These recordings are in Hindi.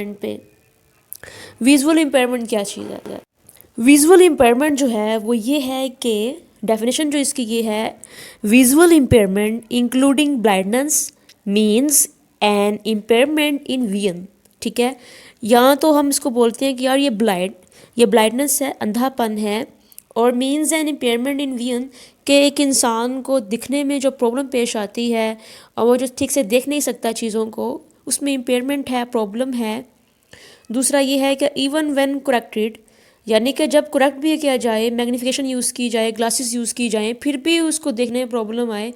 पे विजुअल इम्पेयरमेंट क्या चीज़ है। विजुअल इम्पेयरमेंट जो है वो ये है कि डेफिनेशन जो इसकी ये है, visual impairment including blindness means an impairment in vision. ठीक है, या तो हम इसको बोलते हैं कि यार ये ब्लाइंडनेस है, अंधापन है, और means an impairment in vision कि एक इंसान को दिखने में जो प्रॉब्लम पेश आती है और वो जो ठीक से देख नहीं सकता चीज़ों को, उसमें इम्पेयरमेंट है, प्रॉब्लम है। दूसरा ये है कि इवन व्हेन करेक्टेड, यानी कि जब करेक्ट भी किया जाए, मैग्नीफिकेशन यूज़ की जाए, ग्लासेस यूज़ की जाएँ, फिर भी उसको देखने में प्रॉब्लम आए,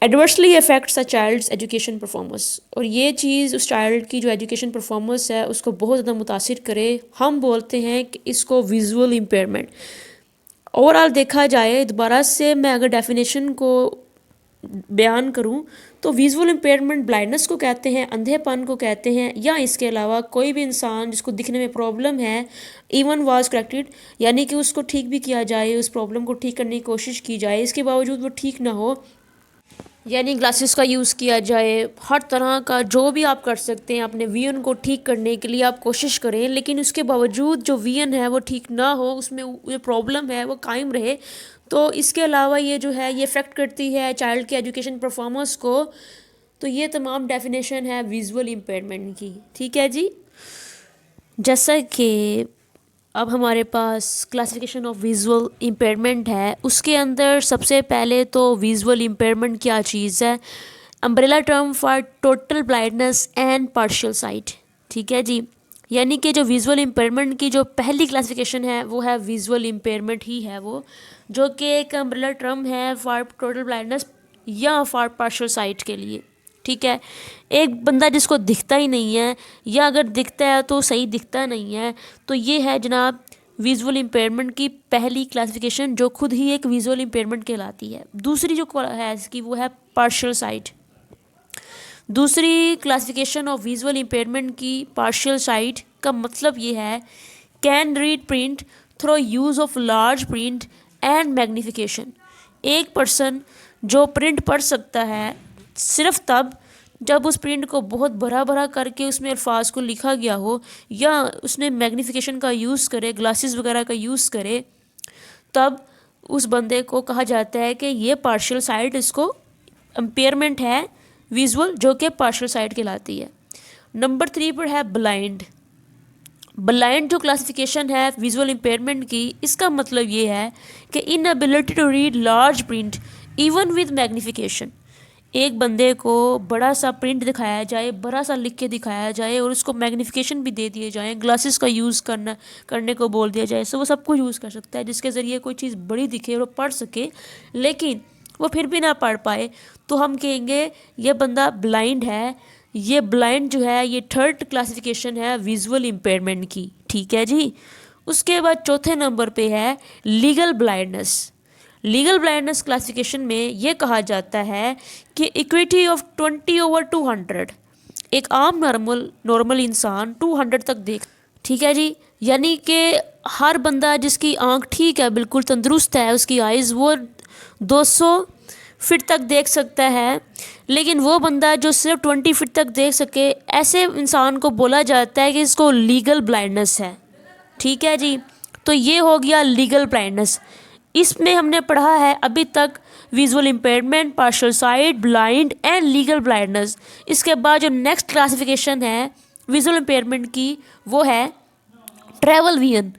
adversely affects a child's education performance, और ये चीज़ उस चाइल्ड की जो एजुकेशन परफॉर्मेंस है उसको बहुत ज़्यादा मुतासिर करे। हम बोलते हैं कि इसको विजुअल इम्पेयरमेंट। ओवरऑल देखा जाए, दोबारा से मैं अगर डेफिनेशन को बयान करूं तो विजुअल इम्पेयरमेंट ब्लाइंडनेस को कहते हैं, अंधेपन को कहते हैं, या इसके अलावा कोई भी इंसान जिसको दिखने में प्रॉब्लम है, इवन वाज करेक्टेड, यानी कि उसको ठीक भी किया जाए, उस प्रॉब्लम को ठीक करने की कोशिश की जाए, इसके बावजूद वो ठीक ना हो, यानी ग्लासेस का यूज़ किया जाए, हर तरह का जो भी आप कर सकते हैं अपने विजन को ठीक करने के लिए आप कोशिश करें, लेकिन उसके बावजूद जो विजन है वो ठीक ना हो, उसमें जो प्रॉब्लम है वो कायम रहे, तो इसके अलावा ये जो है ये इफ़ेक्ट करती है चाइल्ड के एजुकेशन परफॉर्मेंस को। तो ये तमाम डेफिनेशन है विजुअल इम्पेयरमेंट की। ठीक है जी, जैसा कि अब हमारे पास क्लासिफिकेशन ऑफ विजुअल इम्पेयरमेंट है, उसके अंदर सबसे पहले तो विजुअल इम्पेयरमेंट क्या चीज़ है, umbrella term for total blindness and partial site. ठीक है जी, यानी कि जो विजुअल इम्पेयरमेंट की जो पहली क्लासिफिकेशन है वो है विजुअल इम्पेयरमेंट ही है वो, जो कि एक अम्ब्रेला टर्म है फॉर टोटल ब्लाइंडनेस या फॉर पार्शियल साइट के लिए। ठीक है, एक बंदा जिसको दिखता ही नहीं है, या अगर दिखता है तो सही दिखता नहीं है, तो ये है जनाब विजुअल इम्पेयरमेंट की पहली क्लासिफिकेशन, जो खुद ही एक विजुअल इम्पेयरमेंट कहलाती है। दूसरी जो है इसकी वो है पार्शियल साइट। दूसरी क्लासिफिकेशन ऑफ विजुअल इम्पेयरमेंट की पार्शियल साइट का मतलब ये है, can read print through use of large print and magnification. एक पर्सन जो प्रिंट पढ़ सकता है सिर्फ तब जब उस प्रिंट को बहुत बड़ा बड़ा करके उसमें अल्फाज को लिखा गया हो, या उसने मैग्नीफिकेशन का यूज़ करे, ग्लासेस वगैरह का यूज़ करे, तब उस बंदे को कहा जाता है कि ये पार्शियल साइट, इसको इम्पेयरमेंट है विजुअल, जो कि पार्शियल साइट कहलाती है। नंबर 3 पर है ब्लाइंड। ब्लाइंड जो क्लासिफिकेशन है विजुअल इम्पेयरमेंट की, इसका मतलब ये है कि inability to read large print even with magnification. एक बंदे को बड़ा सा प्रिंट दिखाया जाए, बड़ा सा लिख के दिखाया जाए, और उसको मैग्नीफिकेशन भी दे दिए जाए, ग्लासेस का यूज़ करने को बोल दिया जाए, सो वो सब कुछ यूज़ कर सकता है जिसके ज़रिए कोई चीज़ बड़ी दिखे और वो पढ़ सके, लेकिन वो फिर भी ना पढ़ पाए, तो हम कहेंगे ये बंदा ब्लाइंड है। ये ब्लाइंड जो है ये थर्ड क्लासिफिकेशन है विजुअल इम्पेयरमेंट की। ठीक है जी, उसके बाद चौथे नंबर पे है legal blindness. Legal blindness classification में ये कहा जाता है कि इक्विटी ऑफ 20/200, एक आम नॉर्मल इंसान 200 तक देख। ठीक है जी, यानी कि हर बंदा जिसकी आंख ठीक है, बिल्कुल तंदुरुस्त है, उसकी आइज़, वो 200 फीट तक देख सकता है, लेकिन वो बंदा जो सिर्फ 20 फीट तक देख सके, ऐसे इंसान को बोला जाता है कि इसको लीगल ब्लाइंडनेस है। ठीक है जी, तो ये हो गया लीगल ब्लाइंडनेस। इसमें हमने पढ़ा है अभी तक visual impairment, partial site, blind and legal blindness. इसके बाद जो नेक्स्ट क्लासिफिकेशन है विजुअल इम्पेयरमेंट की वो है ट्रैवल विजन।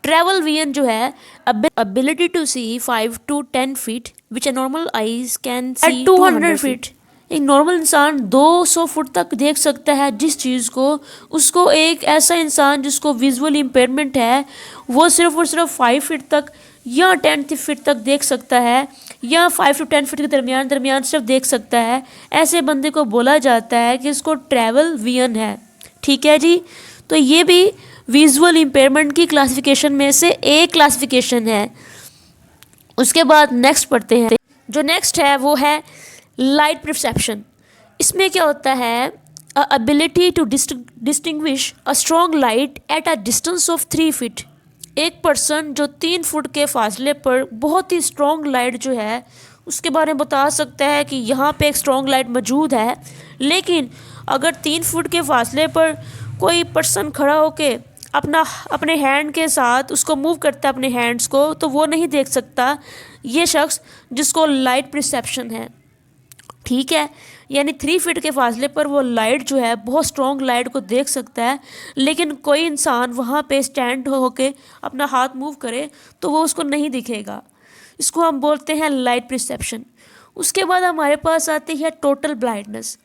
ट्रैवल विजन जो है ability to see 5 to 10 feet which a normal eyes can see at 200 feet। एक नॉर्मल इंसान 200 फुट तक देख सकता है जिस चीज़ को, उसको एक ऐसा इंसान जिसको विजुअल इम्पेयरमेंट है वो सिर्फ और सिर्फ 5 फीट तक या 10 फीट तक देख सकता है, या 5 to 10 फीट के दरमियान सिर्फ देख सकता है। ऐसे बंदे को बोला जाता है कि इसको ट्रैवल विजन है। ठीक है जी, तो ये भी विजुअल इम्पेयरमेंट की क्लासिफिकेशन में से एक क्लासिफिकेशन है। उसके बाद नेक्स्ट पढ़ते हैं, जो नेक्स्ट है वो है लाइट परसेप्शन। इसमें क्या होता है, ability to distinguish a strong light at a distance of 3 feet. एक पर्सन जो 3 फुट के फासले पर बहुत ही स्ट्रॉन्ग लाइट जो है उसके बारे में बता सकता है कि यहाँ पे एक स्ट्रॉन्ग लाइट मौजूद है, लेकिन अगर 3 फुट के फासले पर कोई पर्सन खड़ा होके अपने हैंड के साथ उसको मूव करता है अपने हैंड्स को, तो वो नहीं देख सकता ये शख्स जिसको लाइट परसेप्शन है, ठीक है। यानी 3 फीट के फासले पर वो लाइट जो है, बहुत स्ट्रॉन्ग लाइट को देख सकता है, लेकिन कोई इंसान वहाँ पे स्टैंड होके अपना हाथ मूव करे तो वो उसको नहीं दिखेगा। इसको हम बोलते हैं लाइट परसेप्शन। उसके बाद हमारे पास आती है टोटल ब्लाइंडनेस।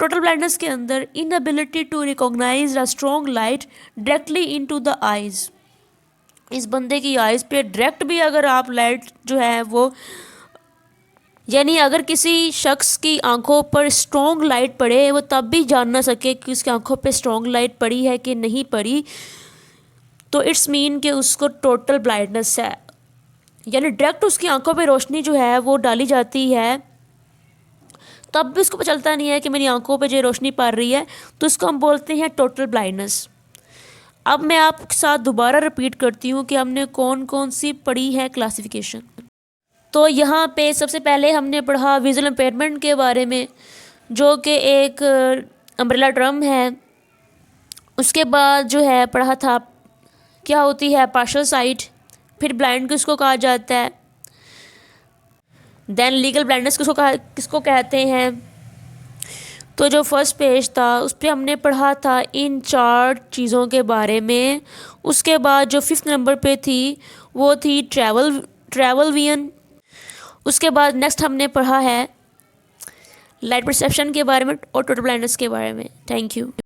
टोटल ब्लाइंडनेस के अंदर inability to recognise a strong light directly into the eyes. इस बंदे की आइज़ पे डायरेक्ट भी अगर आप लाइट जो है वो, यानी अगर किसी शख्स की आंखों पर स्ट्रॉन्ग लाइट पड़े, वो तब भी जान ना सके कि उसकी आंखों पे स्ट्रॉन्ग लाइट पड़ी है कि नहीं पड़ी, तो इट्स मीन कि उसको टोटल ब्लाइंडनेस है। यानी डायरेक्ट उसकी आंखों पे रोशनी जो है वो डाली जाती है, तब भी उसको पता चलता नहीं है कि मेरी आंखों पे जो रोशनी पड़ रही है, तो इसको हम बोलते हैं टोटल ब्लाइंडनेस। अब मैं आपके साथ दोबारा रिपीट करती हूँ कि हमने कौन कौन सी पढ़ी है क्लासिफिकेशन। तो यहाँ पे सबसे पहले हमने पढ़ा विजुअल इम्पेयरमेंट के बारे में, जो कि एक अम्ब्रेला टर्म है। उसके बाद जो है पढ़ा था क्या होती है पार्शियल साइट, फिर ब्लाइंड किसको कहा जाता है, देन लीगल ब्लाइंडनेस किसको कहते हैं। तो जो फर्स्ट पेज था उस पर हमने पढ़ा था इन 4 चीज़ों के बारे में। उसके बाद जो 5th नंबर पे थी वो थी ट्रैवल विजन। उसके बाद नेक्स्ट हमने पढ़ा है लाइट परसेप्शन के बारे में और टोटल ब्लाइंडनेस के बारे में। Thank you.